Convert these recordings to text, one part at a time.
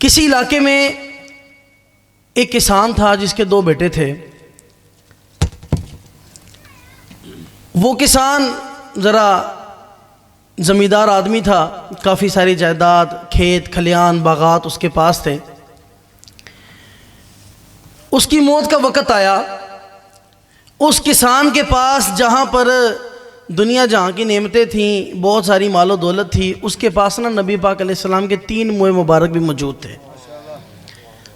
کسی علاقے میں ایک کسان تھا جس کے 2 بیٹے تھے۔ وہ کسان ذرا زمیندار آدمی تھا، کافی ساری جائیداد، کھیت کھلیان، باغات اس کے پاس تھے۔ اس کی موت کا وقت آیا۔ اس کسان کے پاس جہاں پر دنیا جہاں کی نعمتیں تھیں، بہت ساری مال و دولت تھی، اس کے پاس نبی پاک علیہ السلام کے 3 موئے مبارک بھی موجود تھے۔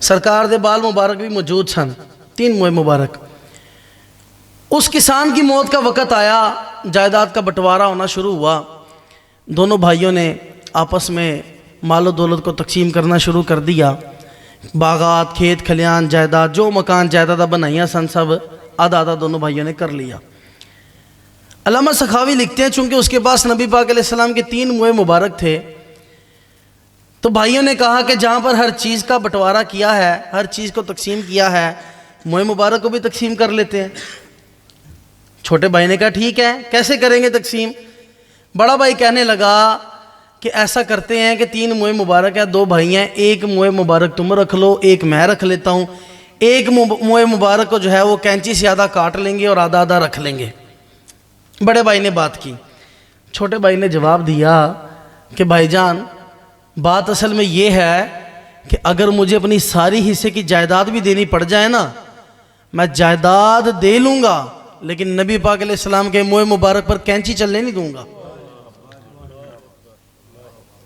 سرکار دے بال مبارک بھی موجود سن، 3 موئے مبارک۔ اس کسان کی موت کا وقت آیا، جائیداد کا بٹوارا ہونا شروع ہوا۔ دونوں بھائیوں نے آپس میں مال و دولت کو تقسیم کرنا شروع کر دیا۔ باغات، کھیت کھلیان، جائیداد، جو مکان جائیداد بنائیاں سن، سب آدھا آدھا دونوں بھائیوں نے کر لیا۔ علامہ سخاوی لکھتے ہیں چونکہ اس کے پاس نبی پاک علیہ السلام کے 3 موئے مبارک تھے، تو بھائیوں نے کہا کہ جہاں پر ہر چیز کا بٹوارا کیا ہے، ہر چیز کو تقسیم کیا ہے، موئے مبارک کو بھی تقسیم کر لیتے ہیں۔ چھوٹے بھائی نے کہا ٹھیک ہے، کیسے کریں گے تقسیم؟ بڑا بھائی کہنے لگا کہ ایسا کرتے ہیں کہ 3 موئے مبارک ہے، 2 بھائی ہیں، 1 موئے مبارک تم رکھ لو، 1 میں رکھ لیتا ہوں۔ 1 موئے مبارک کو جو ہے وہ کینچی سے آدھا کاٹ لیں گے اور آدھا آدھا رکھ لیں گے۔ بڑے بھائی نے بات کی۔ چھوٹے بھائی نے جواب دیا کہ بھائی جان، بات اصل میں یہ ہے کہ اگر مجھے اپنی ساری حصے کی جائیداد بھی دینی پڑ جائے نا، میں جائیداد دے لوں گا، لیکن نبی پاک علیہ السلام کے موئے مبارک پر کینچی چلنے نہیں دوں گا۔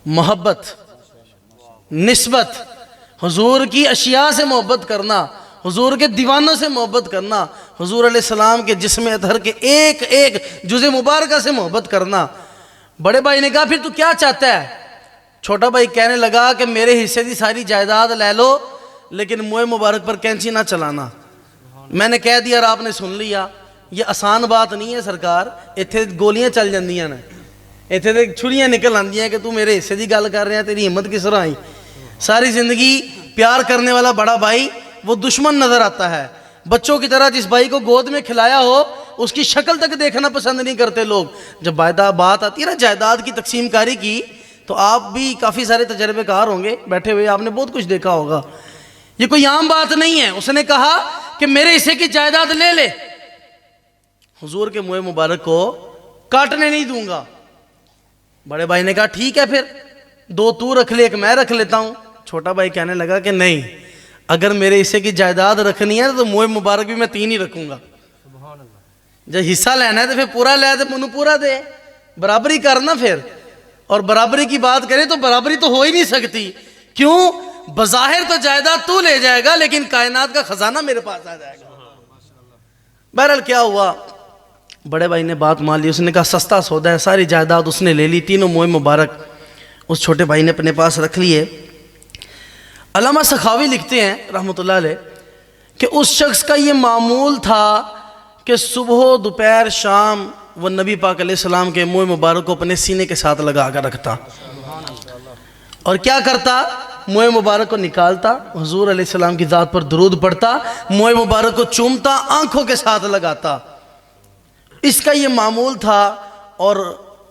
محبت، نسبت، حضور کی اشیاء سے محبت کرنا، حضور کے دیوانوں سے محبت کرنا، حضور علیہ السلام کے جسم اطہر کے ایک ایک جزء مبارکہ سے محبت کرنا۔ بڑے بھائی نے کہا پھر تو کیا چاہتا ہے؟ چھوٹا بھائی کہنے لگا کہ میرے حصے دی ساری جائیداد لے لو، لیکن موئے مبارک پر کینچی نہ چلانا۔ میں نے کہہ دیا اور آپ نے سن لیا۔ یہ آسان بات نہیں ہے سرکار، ایتھے گولیاں چل جاندیاں نے، ایتھے تے چھریاں نکل آندیاں کہ تو میرے حصے دی گل کر رہے ہیں، تیری ہمت کس طرح آئی؟ ساری زندگی پیار کرنے والا بڑا بھائی وہ دشمن نظر آتا ہے۔ بچوں کی طرح جس بھائی کو گود میں کھلایا ہو اس کی شکل تک دیکھنا پسند نہیں کرتے لوگ۔ جب بات آتی ہے نا جائیداد کی تقسیم کاری کی، تو آپ بھی کافی سارے تجربے کار ہوں گے، بیٹھے ہوئے آپ نے بہت کچھ دیکھا ہوگا۔ یہ کوئی عام بات نہیں ہے۔ اس نے کہا کہ میرے حصے کی جائیداد لے لے، حضور کے موئے مبارک کو کاٹنے نہیں دوں گا۔ بڑے بھائی نے کہا ٹھیک ہے، پھر 2 تو رکھ لے، 1 میں رکھ لیتا ہوں۔ چھوٹا بھائی کہنے لگا کہ نہیں، اگر میرے حصے کی جائیداد رکھنی ہے تو موئے مبارک بھی میں 3 ہی رکھوں گا۔ جب حصہ لینا ہے تو پھر پورا لے دے، منو پورا دے، برابری کرنا پھر۔ اور برابری کی بات کریں تو برابری تو ہو ہی نہیں سکتی۔ کیوں؟ بظاہر تو جائیداد تو لے جائے گا، لیکن کائنات کا خزانہ میرے پاس آ جائے گا۔ بہرحال کیا ہوا، بڑے بھائی نے بات مان لی۔ اس نے کہا سستا سودا ہے، ساری جائیداد اس نے لے لی، 3 موئے مبارک اس چھوٹے بھائی نے اپنے پاس رکھ لیے۔ علامہ سخاوی لکھتے ہیں رحمۃ اللہ علیہ کہ اس شخص کا یہ معمول تھا کہ صبح دوپہر شام وہ نبی پاک علیہ السلام کے موئے مبارک کو اپنے سینے کے ساتھ لگا کر رکھتا، اور کیا کرتا؟ موئے مبارک کو نکالتا، حضور علیہ السلام کی ذات پر درود پڑھتا، موئے مبارک کو چومتا، آنکھوں کے ساتھ لگاتا۔ اس کا یہ معمول تھا، اور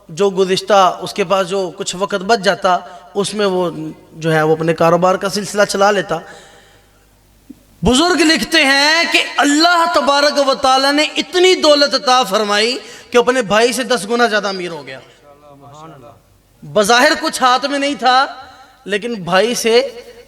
جو گزشتہ اس کے پاس جو کچھ وقت بچ جاتا اس میں وہ جو ہے وہ اپنے کاروبار کا سلسلہ چلا لیتا۔ بزرگ لکھتے ہیں کہ اللہ تبارک و تعالیٰ نے اتنی دولت عطا فرمائی کہ اپنے بھائی سے 10 گنا زیادہ امیر ہو گیا۔ بظاہر کچھ ہاتھ میں نہیں تھا، لیکن بھائی سے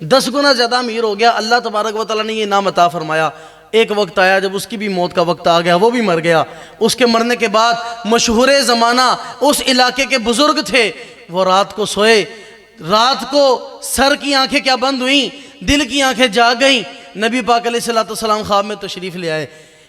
10 گنا زیادہ امیر ہو گیا۔ اللہ تبارک و تعالیٰ نے یہ انعام عطا فرمایا۔ ایک وقت آیا جب اس کی بھی موت کا وقت آ گیا، وہ بھی مر گیا۔ اس کے مرنے کے بعد مشہور زمانہ اس علاقے کے بزرگ تھے، وہ رات کو سوئے، رات کو سر کی آنکھیں کیا بند ہوئیں، دل کی آنکھیں جاگ گئیں۔ نبی پاک علیہ السلام خواب میں تشریف لے آئے۔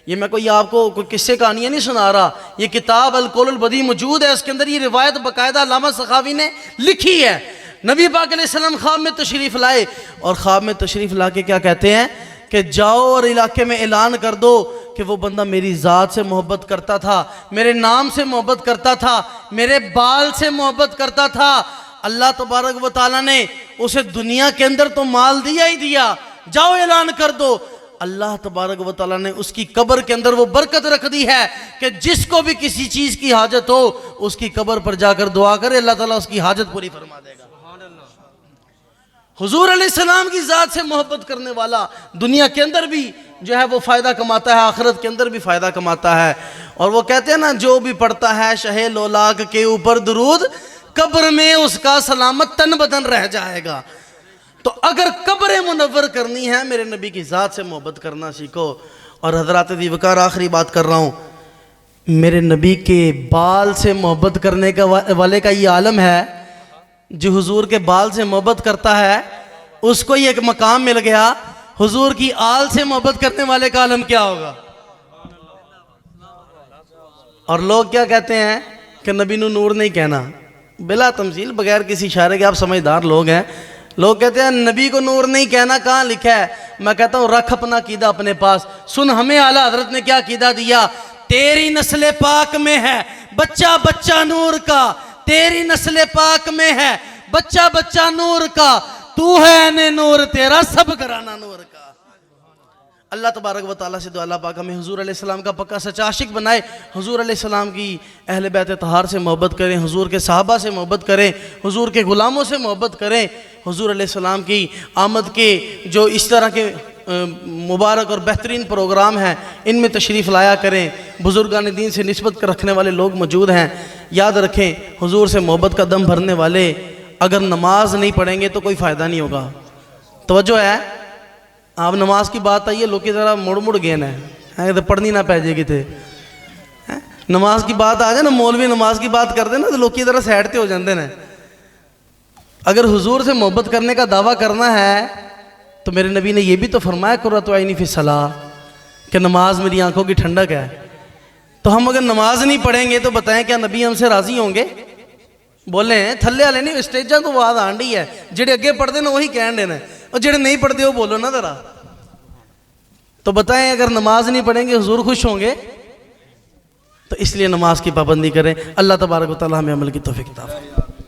یہ میں کوئی آپ کو کوئی قصے کہانیاں نہیں سنا رہا، یہ کتاب القول البدیع موجود ہے، اس کے اندر یہ روایت باقاعدہ علامہ سخاوی نے لکھی ہے۔ نبی پاک علیہ السلام خواب میں تشریف لائے، اور خواب میں تشریف لا کے کیا کہتے ہیں کہ جاؤ اور علاقے میں اعلان کر دو کہ وہ بندہ میری ذات سے محبت کرتا تھا، میرے نام سے محبت کرتا تھا، میرے بال سے محبت کرتا تھا۔ اللہ تبارک و تعالیٰ نے اسے دنیا کے اندر تو مال دیا ہی دیا، جاؤ اعلان کر دو۔ اللہ تبارک و تعالیٰ نے اس کی قبر کے اندر وہ برکت رکھ دی ہے کہ جس کو بھی کسی چیز کی حاجت ہو اس کی قبر پر جا کر دعا کرے، اللہ تعالیٰ اس کی حاجت پوری فرما دے گا۔ حضور علیہ السلام کی ذات سے محبت کرنے والا دنیا کے اندر بھی جو ہے وہ فائدہ کماتا ہے، آخرت کے اندر بھی فائدہ کماتا ہے. اور وہ کہتے ہیں نا، جو بھی پڑھتا ہے شہ لولاک کے اوپر درود، قبر میں اس کا سلامت تن بدن رہ جائے گا. تو اگر قبر منور کرنی ہے، میرے نبی کی ذات سے محبت کرنا سیکھو. اور حضرات دی وقار، آخری بات کر رہا ہوں، میرے نبی کے بال سے محبت کرنے کا والے کا یہ عالم ہے. جو حضور کے بال سے محبت کرتا ہے اس کو یہ ایک مقام مل گیا. حضور کی آل سے محبت کرنے والے کا عالم کیا ہوگا؟ اور لوگ کیا کہتے ہیں کہ نبی نور نہیں کہنا. بلا تمثیل، بغیر کسی اشارے کے، آپ سمجھدار لوگ ہیں. لوگ کہتے ہیں نبی کو نور نہیں کہنا، کہاں لکھا ہے؟ میں کہتا ہوں رکھ اپنا عقیدہ اپنے پاس. سن ہمیں اعلیٰ حضرت نے کیا عقیدہ دیا. تیری نسل پاک میں ہے بچہ بچہ نور کا، تیری نسل پاک میں ہے بچہ بچہ نور کا، تو ہے عین نور تیرا سب گھرانہ نور کا. اللہ تبارک و تعالیٰ سے دعا، اللہ پاک ہمیں حضور علیہ السلام کا پکا سچا عاشق بنائے. حضور علیہ السلام کی اہل بیت طہار سے محبت کریں، حضور کے صحابہ سے محبت کریں، حضور کے غلاموں سے محبت کریں. حضور علیہ السلام کی آمد کے جو اس طرح کے مبارک اور بہترین پروگرام ہیں، ان میں تشریف لایا کریں. بزرگان دین سے نسبت رکھنے والے لوگ موجود ہیں. یاد رکھیں، حضور سے محبت کا دم بھرنے والے اگر نماز نہیں پڑھیں گے تو کوئی فائدہ نہیں ہوگا. توجہ ہے، آپ نماز کی بات آئیے، لوگ کی ذرا مڑ گئے ہیں تو پڑھنی نہ پہ جائے گی تھے. نماز کی بات آ جائے نا، مولوی نماز کی بات کرتے نا تو لوگ کی ذرا سیڈتے ہو جاندے ہیں. اگر حضور سے محبت کرنے کا دعویٰ کرنا ہے تو میرے نبی نے یہ بھی تو فرمایا قرۃ عینی فی الصلاۃ، کہ نماز میری آنکھوں کی ٹھنڈک ہے. تو ہم اگر نماز نہیں پڑھیں گے تو بتائیں کیا نبی ہم سے راضی ہوں گے؟ بولیں تھلے والے نہیں، اسٹیجاں تو آواز آنڈی ہے، جڑے اگے پڑھتے نا وہی کہن دینا، اور جڑے نہیں پڑھتے وہ بولو نا ذرا. تو بتائیں اگر نماز نہیں پڑھیں گے حضور خوش ہوں گے؟ تو اس لیے نماز کی پابندی کریں. اللہ تبارک و تعالیٰ ہمیں عمل کی توفیق عطا فرمائے.